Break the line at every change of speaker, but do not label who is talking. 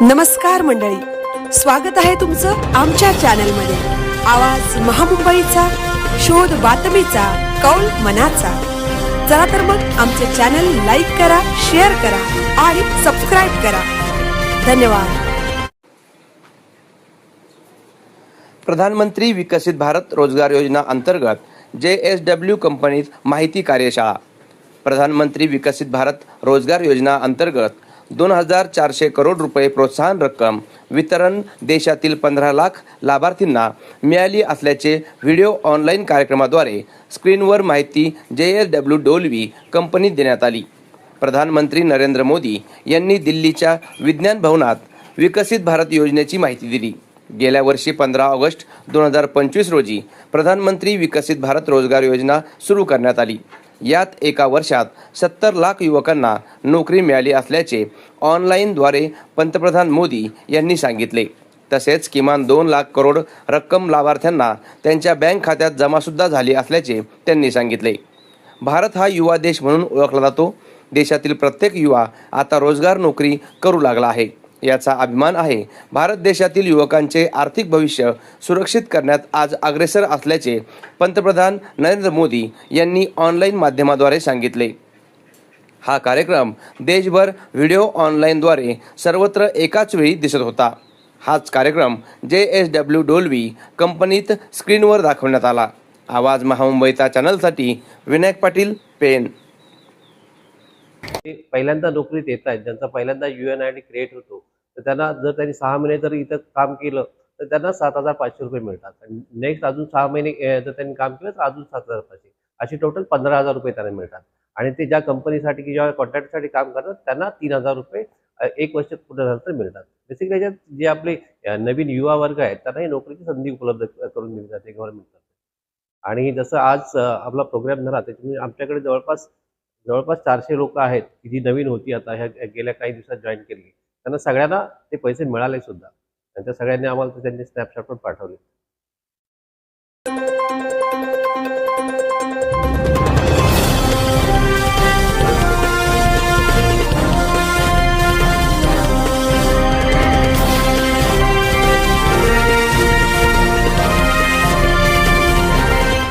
नमस्कार मंडळी, स्वागत आहे तुमचं आमच्या चॅनलमध्ये। आवाज महामुंबईचा, शोध बातमीचा, कौल मनाचा। चला तर मग आमचे चॅनल लाईक करा, शेअर करा आणि सबस्क्राइब करा। धन्यवाद।
प्रधानमंत्री विकसित भारत रोजगार योजना अंतर्गत JSW कंपनीत माहिती कार्यशाळा। प्रधानमंत्री विकसित भारत रोजगार योजना अंतर्गत 2400 करोड रुपये प्रोत्साहन रक्कम वितरण देशातील 15 लाख लाभार्थींना मिळाली असल्याचे व्हिडिओ ऑनलाईन कार्यक्रमाद्वारे स्क्रीनवर माहिती JSW डोलवी कंपनीत देण्यात आली। प्रधानमंत्री नरेंद्र मोदी यांनी दिल्लीच्या विज्ञान भवनात विकसित भारत योजनेची माहिती दिली। गेल्या वर्षी 15 ऑगस्ट 2025 रोजी प्रधानमंत्री विकसित भारत रोजगार योजना सुरू करण्यात आली। यात एका वर्षात 70 लाख युवकांना नोकरी मिळाली असल्याचे ऑनलाईनद्वारे पंतप्रधान मोदी यांनी सांगितले। तसेच किमान 2 लाख करोड रक्कम लाभार्थ्यांना त्यांच्या बँक खात्यात जमासुद्धा झाली असल्याचे त्यांनी सांगितले। भारत हा युवा देश म्हणून ओळखला जातो। देशातील प्रत्येक युवा आता रोजगार नोकरी करू लागला आहे, याचा अभिमान आहे। भारत देशातील युवकांचे आर्थिक भविष्य सुरक्षित करण्यात आज अग्रेसर असल्याचे पंतप्रधान नरेंद्र मोदी यांनी ऑनलाईन माध्यमाद्वारे सांगितले। हा कार्यक्रम देशभर व्हिडिओ ऑनलाईनद्वारे सर्वत्र एकाच वेळी दिसत होता। हाच कार्यक्रम JSW डोलवी कंपनीत स्क्रीनवर दाखवण्यात आला। आवाज महामुंबईचा चॅनलसाठी विनायक पाटील, पेन।
पहिल्यांदा नोकरीत येत आहेत, ज्यांचा पहिल्यांदा UNID क्रिएट होतो, तर त्यांना जर त्यांनी 6 महिने जर इथं काम केलं तर त्यांना 7,500 रुपये मिळतात। आणि नेक्स्ट अजून 6 महिने जर त्यांनी काम केलं तर अजून 7,500, अशी टोटल 15,000 रुपये त्यांना मिळतात। आणि ते ज्या कंपनीसाठी किंवा कॉन्ट्रॅक्टसाठी काम करतात त्यांना 3,000 रुपये 1 वर्ष पूर्ण झाल्यानंतर मिळतात। बेसिकली त्याच्यात जे आपले नवीन युवा वर्ग आहेत त्यांनाही नोकरीची संधी उपलब्ध करून दिली जाते गव्हर्नमेंट। आणि जसं आज आपला प्रोग्राम झाला त्याच्यामुळे आमच्याकडे जवळपास 400 लोक आहेत की जी नवीन होती, आता ह्या गेल्या काही दिवसात जॉईन केली। त्यांना सगळ्यांना ते पैसे मिळाले सुद्धा। त्यांच्या सगळ्यांनी आम्हाला त्यांनी स्नॅपशॉट पण पाठवले।